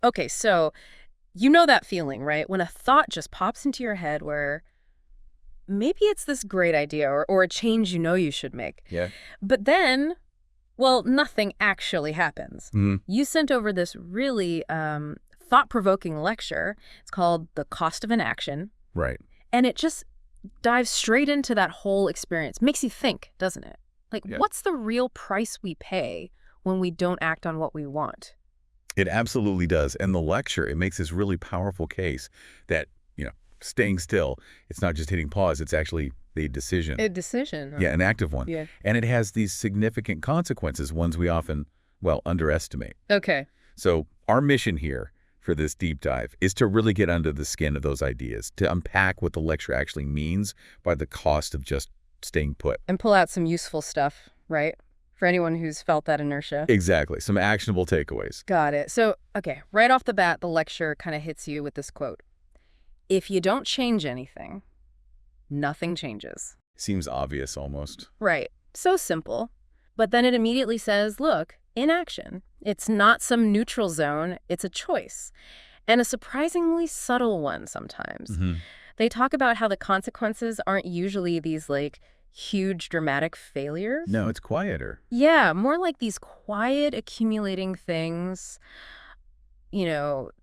Okay, so you know that feeling, right? When a thought just pops into your head where maybe it's this great idea or a change you know you should make. Yeah. But then, well, nothing actually happens. Mhm. You sent over this really thought-provoking lecture. It's called The Cost of Inaction. Right. And it just dives straight into that whole experience. Makes you think, doesn't it? Like, Yeah. what's the real price we pay when we don't act on what we want? It absolutely does. And the lecture, it makes this really powerful case that, staying still, it's not just hitting pause, it's actually the decision. A decision. Yeah, an active one. Yeah. And it has these significant consequences, ones we often, underestimate. Okay. So our mission here for this deep dive is to really get under the skin of those ideas, to unpack what the lecture actually means by the cost of just staying put. And pull out some useful stuff, right? For anyone who's felt that inertia. Exactly. Some actionable takeaways. Got it. So, okay, right off the bat, the lecture kind of hits you with this quote. If you don't change anything, nothing changes. Seems obvious almost. Right. So simple. But then it immediately says, look, inaction. It's not some neutral zone. It's a choice. And a surprisingly subtle one sometimes. Mm-hmm. They talk about how the consequences aren't usually these, huge dramatic failures. No, it's quieter. Yeah, more like these quiet accumulating things,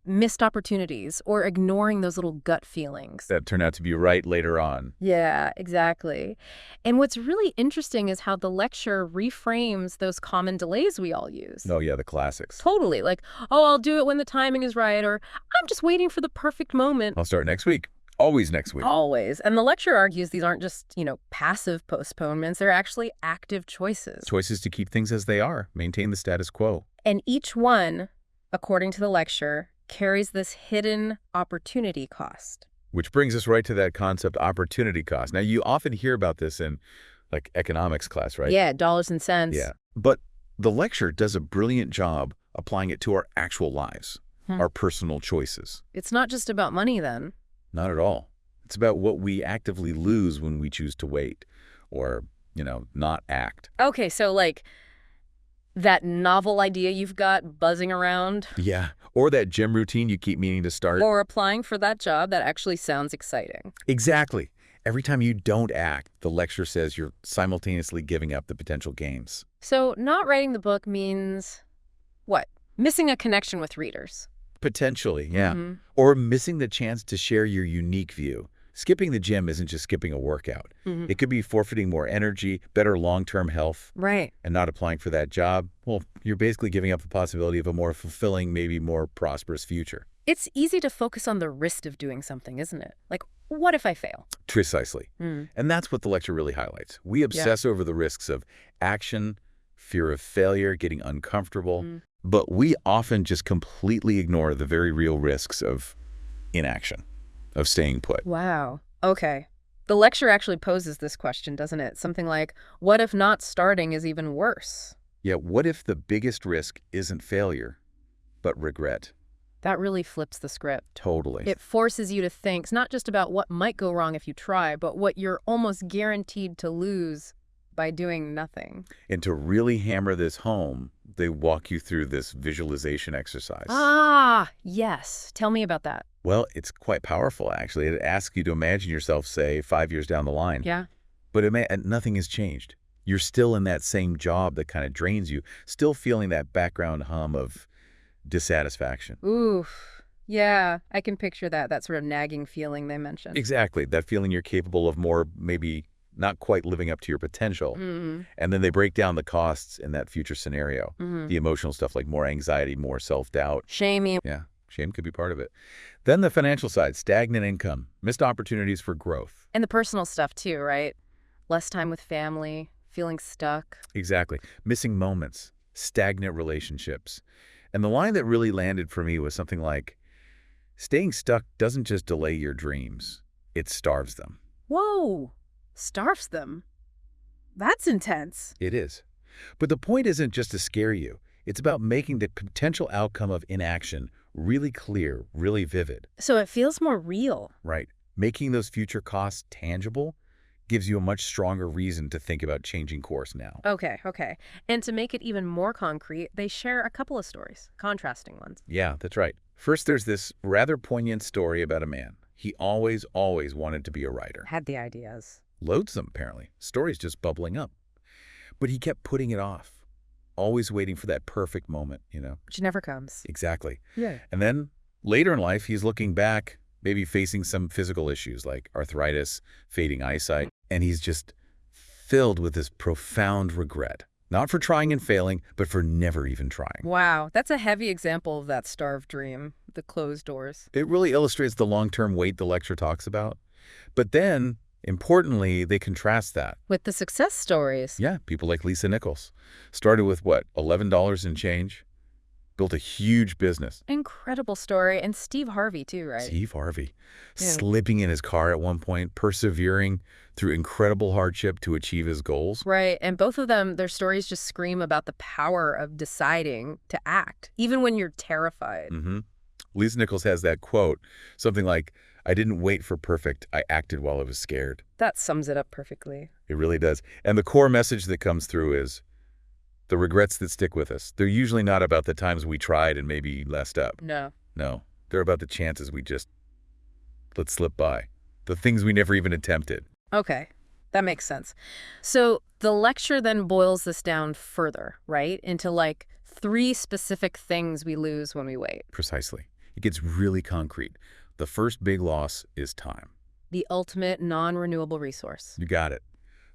missed opportunities or ignoring those little gut feelings. That turn out to be right later on. Yeah, exactly. And what's really interesting is how the lecture reframes those common delays we all use. Oh, yeah, the classics. Totally. Like, oh, I'll do it when the timing is right, or I'm just waiting for the perfect moment. I'll start next week. Always next week. Always. And the lecture argues these aren't just, passive postponements. They're actually active choices. Choices to keep things as they are, maintain the status quo. And each one, according to the lecture, carries this hidden opportunity cost. Which brings us right to that concept, opportunity cost. Now, you often hear about this in, economics class, right? Yeah, dollars and cents. Yeah. But the lecture does a brilliant job applying it to our actual lives, our personal choices. It's not just about money, then. Not at all. It's about what we actively lose when we choose to wait or, not act. Okay, so, that novel idea you've got buzzing around. Yeah. Or that gym routine you keep meaning to start. Or applying for that job that actually sounds exciting. Exactly. Every time you don't act, the lecture says you're simultaneously giving up the potential gains. So not writing the book means what? Missing a connection with readers. Potentially, yeah. Or missing the chance to share your unique view. Skipping the gym isn't just skipping a workout. It could be forfeiting more energy, better long-term health. Right. And not applying for that job. Well, you're basically giving up the possibility of a more fulfilling, maybe more prosperous future. It's easy to focus on the risk of doing something, isn't it? Like, what if I fail? Precisely. And that's what the lecture really highlights. We obsess over the risks of action, fear of failure, getting uncomfortable. But we often just completely ignore the very real risks of inaction, of staying put. Wow. Okay. The lecture actually poses this question, doesn't it? Something like, what if not starting is even worse? Yeah, what if the biggest risk isn't failure, but regret? That really flips the script. Totally. It forces you to think not just about what might go wrong if you try, but what you're almost guaranteed to lose by doing nothing. And to really hammer this home, they walk you through this visualization exercise. Ah, yes. Tell me about that. Well, it's quite powerful, actually. It asks you to imagine yourself, say, 5 years down the line. Yeah. But nothing has changed. You're still in that same job that kind of drains you, still feeling that background hum of dissatisfaction. Oof. Yeah, I can picture that sort of nagging feeling they mentioned. Exactly. That feeling you're capable of more, maybe not quite living up to your potential. And then they break down the costs in that future scenario. The emotional stuff like more anxiety, more self-doubt. Shaming. Yeah, shame could be part of it. Then the financial side, stagnant income, missed opportunities for growth. And the personal stuff too, right? Less time with family, feeling stuck. Exactly. Missing moments, stagnant relationships. And the line that really landed for me was something like, staying stuck doesn't just delay your dreams, it starves them. Whoa, starves them? That's intense. It is. But the point isn't just to scare you. It's about making the potential outcome of inaction really clear, really vivid. So it feels more real. Right. Making those future costs tangible gives you a much stronger reason to think about changing course now. Okay. And to make it even more concrete, they share a couple of stories, contrasting ones. Yeah, that's right. First, there's this rather poignant story about a man. He always wanted to be a writer. Had the ideas. Loads them, apparently. Stories just bubbling up. But he kept putting it off. Always waiting for that perfect moment, Which never comes. Exactly. Yeah. And then later in life, he's looking back, maybe facing some physical issues like arthritis, fading eyesight, and he's just filled with this profound regret. Not for trying and failing, but for never even trying. Wow, that's a heavy example of that starved dream, the closed doors. It really illustrates the long-term weight the lecture talks about. But then, importantly, they contrast that. With the success stories. Yeah, people like Lisa Nichols. Started with, what, $11 and change? Built a huge business. Incredible story. And Steve Harvey, too, right? Steve Harvey. Yeah. Slipping in his car at one point, persevering through incredible hardship to achieve his goals. Right. And both of them, their stories just scream about the power of deciding to act, even when you're terrified. Mm-hmm. Lisa Nichols has that quote, something like, "I didn't wait for perfect, I acted while I was scared." That sums it up perfectly. It really does. And the core message that comes through is the regrets that stick with us. They're usually not about the times we tried and maybe messed up. No. No, they're about the chances we just let slip by. The things we never even attempted. Okay, that makes sense. So the lecture then boils this down further, right? Into like 3 specific things we lose when we wait. Precisely. It gets really concrete. The first big loss is time. The ultimate non-renewable resource. You got it.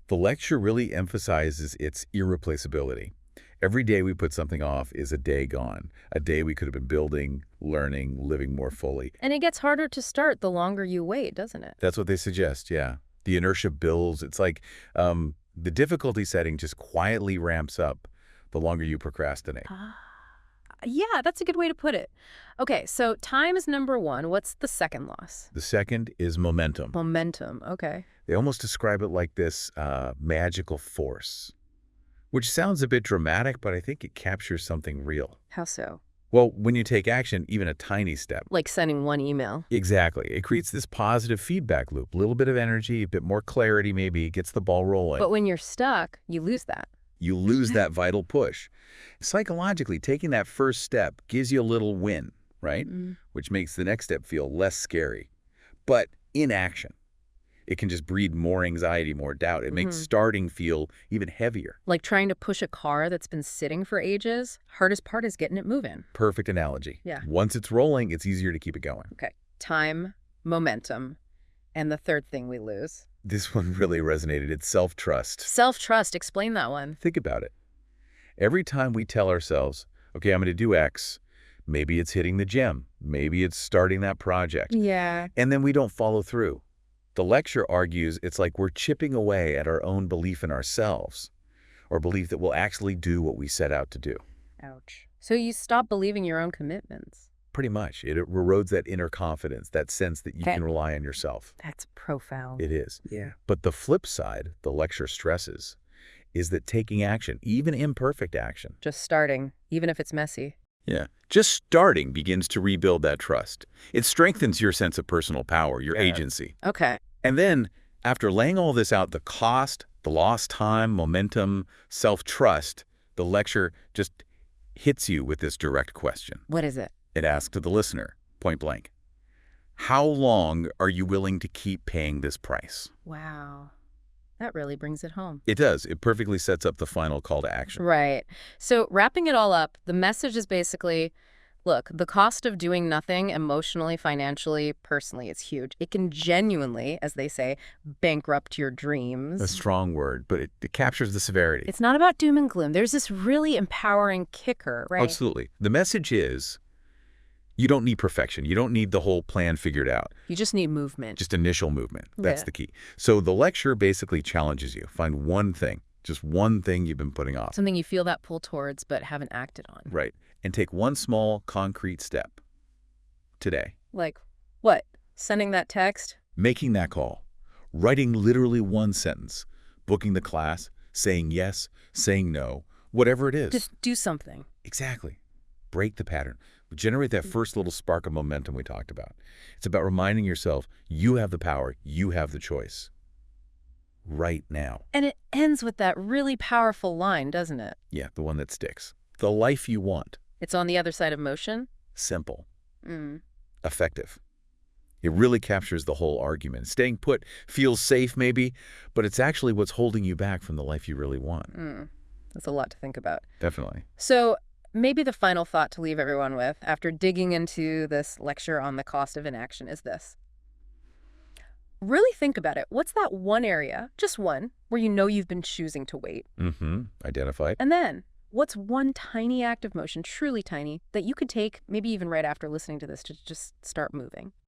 The lecture really emphasizes its irreplaceability. Every day we put something off is a day gone, a day we could have been building, learning, living more fully. And it gets harder to start the longer you wait, doesn't it? That's what they suggest, yeah. The inertia builds. It's like the difficulty setting just quietly ramps up the longer you procrastinate. Yeah, that's a good way to put it. Okay, so time is number 1. What's the second loss? The second is momentum. Momentum, okay. They almost describe it like this magical force, which sounds a bit dramatic, but I think it captures something real. How so? Well, when you take action, even a tiny step. Like sending one email. Exactly. It creates this positive feedback loop. A little bit of energy, a bit more clarity maybe, gets the ball rolling. But when you're stuck, you lose that. You lose that vital push. Psychologically, taking that first step gives you a little win, right? Which makes the next step feel less scary. But inaction, it can just breed more anxiety, more doubt. It makes starting feel even heavier. Like trying to push a car that's been sitting for ages. Hardest part is getting it moving. Perfect analogy. Yeah. Once it's rolling, it's easier to keep it going. Okay. Time, momentum, and the third thing we lose. This one really resonated. It's self-trust. Self-trust. Explain that one. Think about it. Every time we tell ourselves, okay, I'm going to do X, maybe it's hitting the gym, maybe it's starting that project, Yeah. and then we don't follow through. The lecture argues it's like we're chipping away at our own belief in ourselves, or belief that we'll actually do what we set out to do. Ouch. So you stop believing your own commitments. Pretty much. It erodes that inner confidence, that sense that you can rely on yourself. That's profound. It is. Yeah. But the flip side, the lecture stresses, is that taking action, even imperfect action. Just starting, even if it's messy. Yeah. Just starting begins to rebuild that trust. It strengthens your sense of personal power, your agency. Okay. And then, after laying all this out, the cost, the lost time, momentum, self-trust, the lecture just hits you with this direct question. What is it? It asks to the listener, point blank, how long are you willing to keep paying this price? Wow. That really brings it home. It does. It perfectly sets up the final call to action. Right. So wrapping it all up, the message is basically, look, the cost of doing nothing emotionally, financially, personally is huge. It can genuinely, as they say, bankrupt your dreams. A strong word, but it captures the severity. It's not about doom and gloom. There's this really empowering kicker, right? Absolutely. The message is, you don't need perfection. You don't need the whole plan figured out. You just need movement. Just initial movement. That's the key. So the lecture basically challenges you. Find one thing, just one thing you've been putting off. Something you feel that pull towards but haven't acted on. Right. And take one small, concrete step today. Like what? Sending that text? Making that call. Writing literally one sentence. Booking the class. Saying yes. Saying no. Whatever it is. Just do something. Exactly. Break the pattern. Generate that first little spark of momentum we talked about. It's about reminding yourself you have the power, you have the choice. Right now. And it ends with that really powerful line, doesn't it? Yeah, the one that sticks. The life you want. It's on the other side of motion? Simple. Mm. effective. It really captures the whole argument. Staying put feels safe, maybe, but it's actually what's holding you back from the life you really want. That's a lot to think about. Definitely. So maybe the final thought to leave everyone with after digging into this lecture on the cost of inaction is this. Really think about it. What's that one area, just one, where you know you've been choosing to wait? Identified. And then, what's one tiny act of motion, truly tiny, that you could take, maybe even right after listening to this, to just start moving?